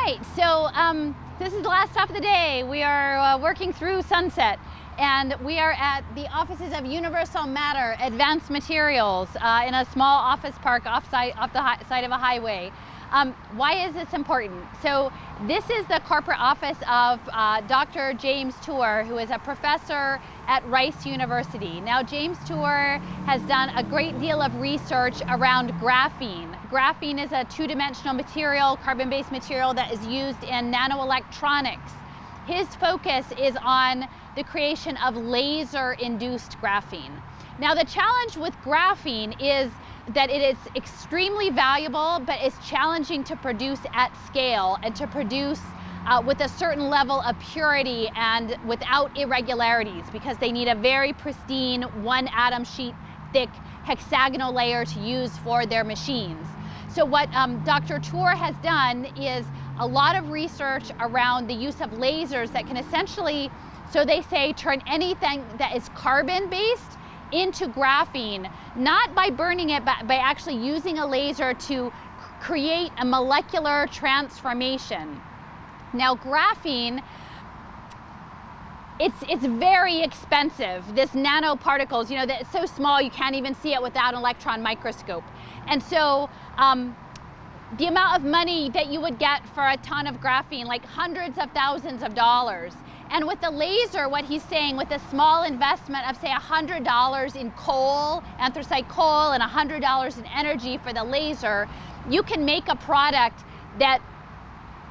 right, so this is the last stop of the day. We are working through Sunset, and we are at the offices of Universal Matter Advanced Materials in a small office park off the side of a highway. Why is this important? So this is the corporate office of Dr. James Tour, who is a professor at Rice University. Now, James Tour has done a great deal of research around graphene. Graphene is a two-dimensional material, carbon-based material that is used in nanoelectronics. His focus is on the creation of laser-induced graphene. Now, the challenge with graphene is that it is extremely valuable, but it's challenging to produce at scale and to produce with a certain level of purity and without irregularities, because they need a very pristine one atom sheet thick hexagonal layer to use for their machines. So what Dr. Tour has done is a lot of research around the use of lasers that can essentially, so they say, turn anything that is carbon-based into graphene, not by burning it, but by actually using a laser to create a molecular transformation. Now, graphene, it's very expensive. This nanoparticles, that it's so small you can't even see it without an electron microscope. And so the amount of money that you would get for a ton of graphene, like hundreds of thousands of dollars. And with the laser, what he's saying, with a small investment of say $100 in coal, anthracite coal, and $100 in energy for the laser, you can make a product that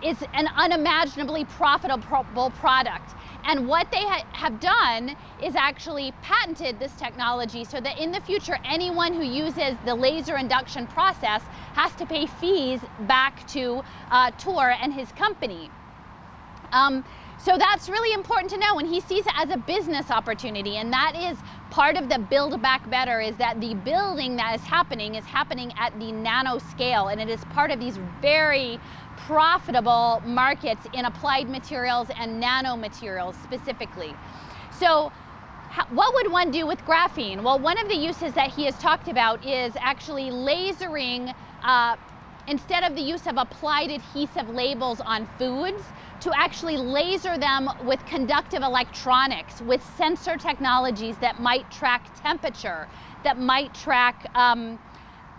is an unimaginably profitable product. And what they have done is actually patented this technology so that in the future, anyone who uses the laser induction process has to pay fees back to Tour and his company. So that's really important to know, and he sees it as a business opportunity, and that is part of the Build Back Better, is that the building that is happening at the nano scale, and it is part of these very profitable markets in applied materials and nanomaterials specifically. So what would one do with graphene? Well, one of the uses that he has talked about is actually lasering, instead of the use of applied adhesive labels on foods, to actually laser them with conductive electronics, with sensor technologies that might track temperature, that might track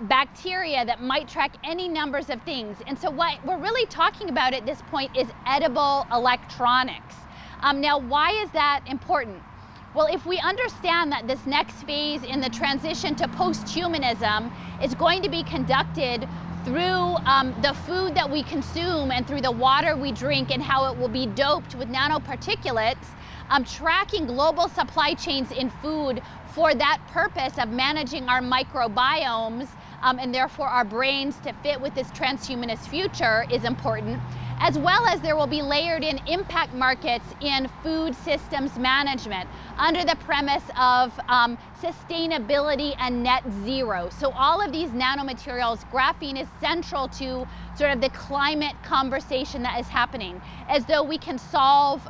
bacteria, that might track any numbers of things. And so what we're really talking about at this point is edible electronics. Now, why is that important? Well, if we understand that this next phase in the transition to post-humanism is going to be conducted through the food that we consume and through the water we drink, and how it will be doped with nanoparticulates, tracking global supply chains in food for that purpose of managing our microbiomes and therefore our brains to fit with this transhumanist future is important, as well as there will be layered in impact markets in food systems management under the premise of sustainability and net zero. So all of these nanomaterials, graphene is central to sort of the climate conversation that is happening, as though we can solve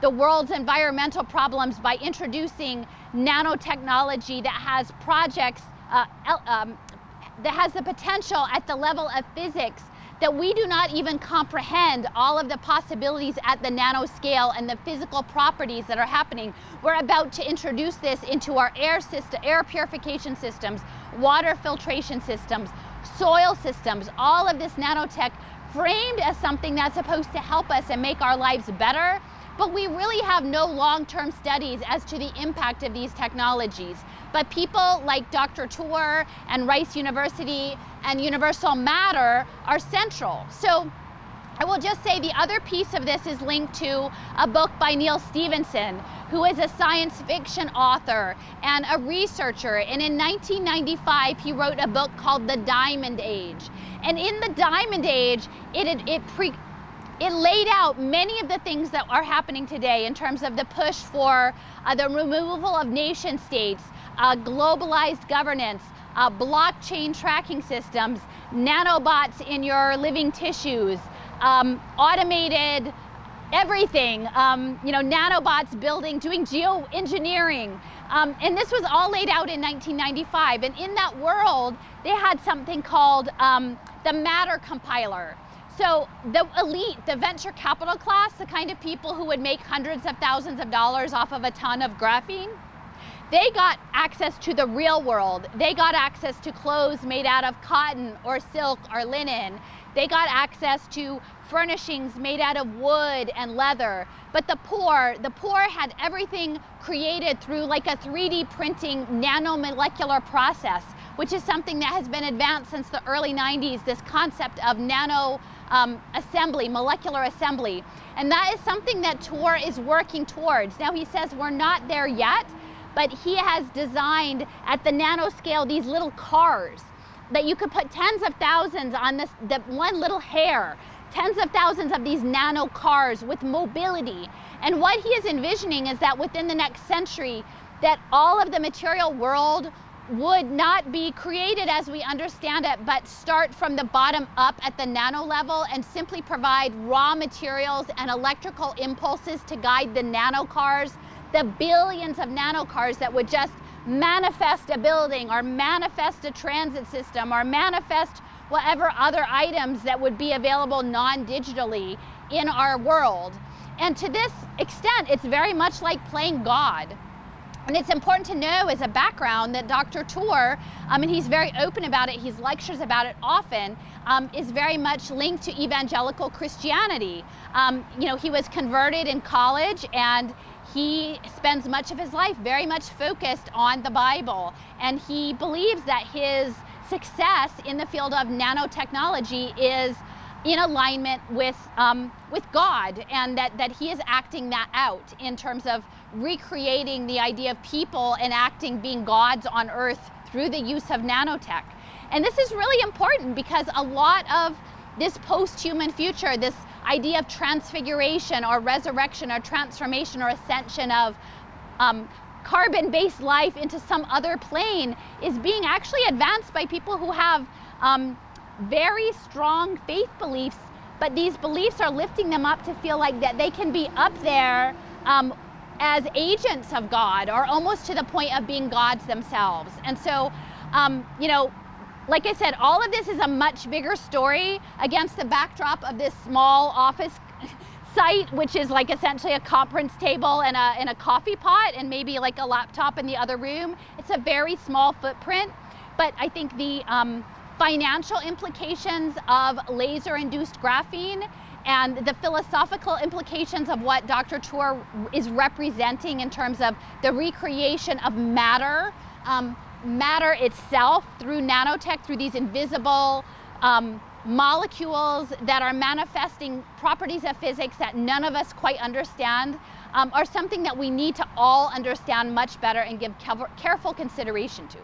the world's environmental problems by introducing nanotechnology that has projects, that has the potential at the level of physics that we do not even comprehend all of the possibilities at the nanoscale and the physical properties that are happening. We're about to introduce this into our air purification systems, water filtration systems, soil systems, all of this nanotech framed as something that's supposed to help us and make our lives better. But we really have no long-term studies as to the impact of these technologies. But people like Dr. Tour and Rice University and Universal Matter are central. So I will just say the other piece of this is linked to a book by Neal Stephenson, who is a science fiction author and a researcher. And in 1995, he wrote a book called The Diamond Age. And in The Diamond Age, it laid out many of the things that are happening today in terms of the push for the removal of nation states, globalized governance, blockchain tracking systems, nanobots in your living tissues, automated everything, nanobots doing geoengineering. And this was all laid out in 1995. And in that world, they had something called the Matter compiler. So the elite, the venture capital class, the kind of people who would make hundreds of thousands of dollars off of a ton of graphene, they got access to the real world. They got access to clothes made out of cotton or silk or linen. They got access to furnishings made out of wood and leather. But the poor had everything created through like a 3D printing nanomolecular process, which is something that has been advanced since the early 90s, this concept of nano assembly, molecular assembly. And that is something that Tour is working towards. Now he says we're not there yet, but he has designed at the nanoscale these little cars that you could put tens of thousands on the one little hair, tens of thousands of these nano cars with mobility. And what he is envisioning is that within the next century, that all of the material world would not be created as we understand it, but start from the bottom up at the nano level and simply provide raw materials and electrical impulses to guide the nano cars, the billions of nano cars that would just manifest a building or manifest a transit system or manifest whatever other items that would be available non-digitally in our world. And to this extent, it's very much like playing God. And it's important to know as a background that Dr. Tour, and he's very open about it, he lectures about it often, is very much linked to evangelical Christianity. You know, he was converted in college and he spends much of his life very much focused on the Bible. And he believes that his success in the field of nanotechnology is in alignment with God, and that he is acting that out in terms of recreating the idea of people enacting being gods on earth through the use of nanotech. And this is really important because a lot of this post-human future, this idea of transfiguration or resurrection or transformation or ascension of carbon-based life into some other plane is being actually advanced by people who have very strong faith beliefs, but these beliefs are lifting them up to feel like that they can be up there as agents of God, or almost to the point of being gods themselves. And so, you know, like I said, all of this is a much bigger story against the backdrop of this small office site, which is like essentially a conference table and a coffee pot and maybe like a laptop in the other room. It's a very small footprint, but I think the financial implications of laser-induced graphene and the philosophical implications of what Dr. Tour is representing in terms of the recreation of matter, matter itself through nanotech, through these invisible molecules that are manifesting properties of physics that none of us quite understand, are something that we need to all understand much better and give careful consideration to.